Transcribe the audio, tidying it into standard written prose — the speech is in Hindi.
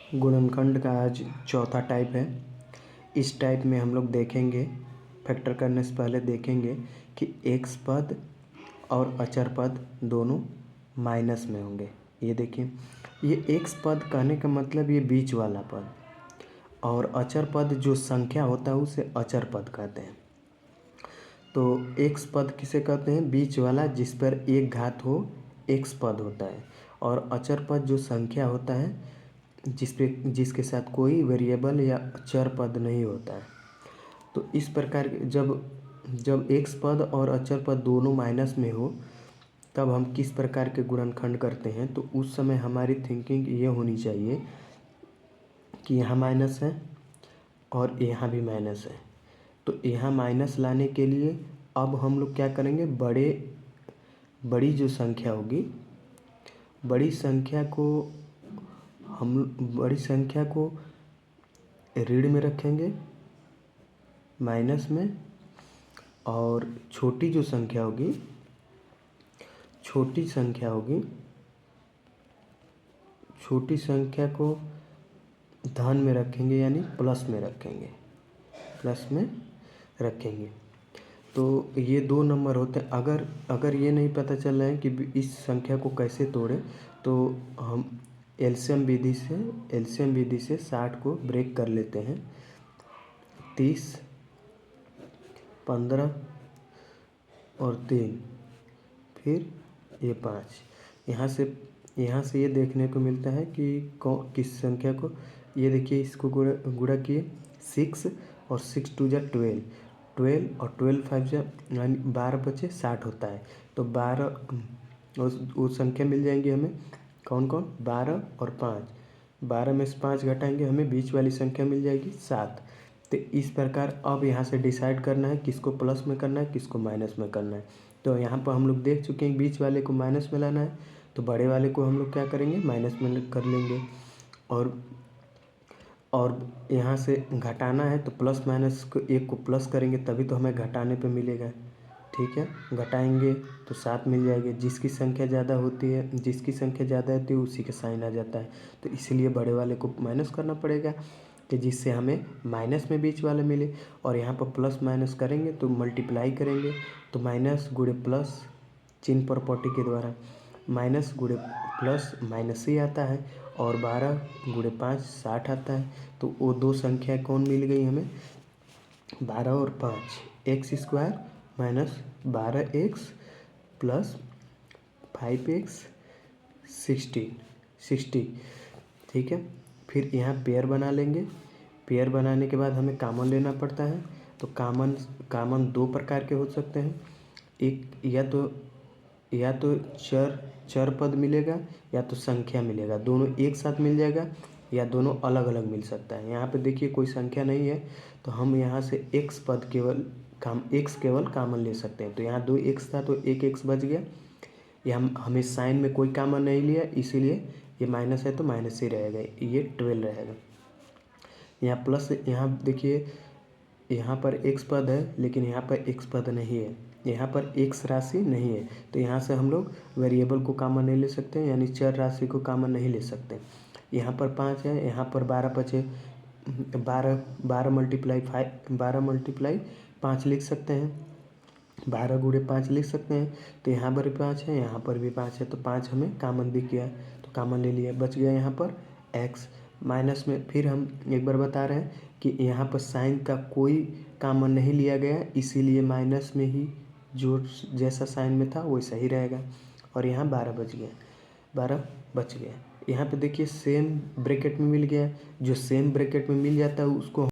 गुणनखंड का आज चौथा टाइप है। इस टाइप में हम लोग देखेंगे, फैक्टर करने से पहले देखेंगे कि एक्स पद और अचर पद दोनों माइनस में होंगे। ये देखिए, ये एक्स पद कहने का मतलब ये बीच वाला पद, और अचर पद जो संख्या होता है उसे अचर पद कहते हैं। तो एक्स पद किसे कहते हैं? बीच वाला जिस पर एक घात हो, एक्स पद होता है। और अचर पद जो संख्या होता है जिसके साथ कोई वेरिएबल या चर पद नहीं होता है। तो इस प्रकार जब एक्स पद और अचर पद दोनों माइनस में हो तब हम किस प्रकार के गुणनखंड करते हैं। तो उस समय हमारी थिंकिंग ये होनी चाहिए कि यहाँ माइनस है और यहाँ भी माइनस है। तो यहाँ माइनस लाने के लिए अब हम लोग क्या करेंगे, बड़ी जो संख्या होगी, बड़ी संख्या को ऋण में रखेंगे, माइनस में, और छोटी संख्या को धन में रखेंगे, यानी प्लस में रखेंगे। तो ये दो नंबर होते हैं। अगर ये नहीं पता चल रहा है कि इस संख्या को कैसे तोड़ें, तो हम एलसीएम विधि से 60 को ब्रेक कर लेते हैं। 30, 15 और 3, फिर ये 5। यहाँ से ये देखने को मिलता है कि किस संख्या को, ये देखिए इसको गुणा किए 6 और 6 2 जा 12 और 12 5 जा यानी 12 बचे 60 होता है। तो 12 वो संख्या मिल जाएंगी हमें, कौन 12 और 5। 12 में से 5 घटाएंगे, हमें बीच वाली संख्या मिल जाएगी 7। तो इस प्रकार अब यहाँ से डिसाइड करना है किसको प्लस में करना है, किसको माइनस में करना है। तो यहाँ पर हम लोग देख चुके हैं बीच वाले को माइनस में लाना है, तो बड़े वाले को हम लोग क्या करेंगे, माइनस में कर लेंगे। और यहाँ से घटाना है तो प्लस माइनस को एक को प्लस करेंगे तभी तो हमें घटाने पे मिलेगा। ठीक है, घटाएंगे तो 7 मिल जाएगी। जिसकी संख्या ज़्यादा होती है उसी का साइन आ जाता है। तो इसलिए बड़े वाले को माइनस करना पड़ेगा कि जिससे हमें माइनस में बीच वाले मिले। और यहाँ पर प्लस माइनस करेंगे तो मल्टीप्लाई करेंगे, तो माइनस गुणे प्लस चिन्ह प्रॉपर्टी के द्वारा माइनस गुणे प्लस माइनस ही आता है, और 12 गुणे 5 60 आता है। तो वो दो संख्या कौन मिल गई हमें, 12 और 5, x square minus 12x plus 5x 60। ठीक है, फिर यहाँ पेयर बना लेंगे। पेयर बनाने के बाद हमें कामन लेना पड़ता है। तो कामन दो प्रकार के हो सकते हैं, एक या तो चर पद मिलेगा या तो संख्या मिलेगा, दोनों एक साथ मिल जाएगा या दोनों अलग अलग मिल सकता है। यहाँ पे देखिए कोई संख्या नहीं है, तो हम यहाँ से x केवल कामन ले सकते हैं। तो यहाँ 2x था तो एक x बच गया। यहाँ हमें साइन में कोई कामन नहीं लिया, इसीलिए ये माइनस है तो माइनस ही रहेगा, ये 12 रहेगा। यहाँ प्लस, यहाँ देखिए यहाँ पर x पद है लेकिन यहाँ पर x पद नहीं है, यहाँ पर x राशि नहीं है। तो यहाँ से हम लोग वेरिएबल को कामन नहीं ले सकते, यानी चर राशि को कामन नहीं ले सकते। यहाँ पर 5 है, यहाँ पर 12 बचे, 12 मल्टीप्लाई 5 लिख सकते हैं, 12 गुणे 5 लिख सकते हैं। तो यहाँ पर भी 5 है, यहाँ पर भी 5 है, तो 5 हमें कामन दिख गया, तो कामन ले लिया, बच गया यहाँ पर x। माइनस में फिर हम एक बार बता रहे हैं कि यहाँ पर साइन का कोई कामन नहीं लिया गया, इसीलिए माइनस में ही जो जैसा साइन में था वैसा ही रहेगा। और यहाँ 12 बच गया। यहाँ पे देखिए सेम ब्रैकेट में मिल गया, जो सेम ब्रैकेट में मिल जाता है उसको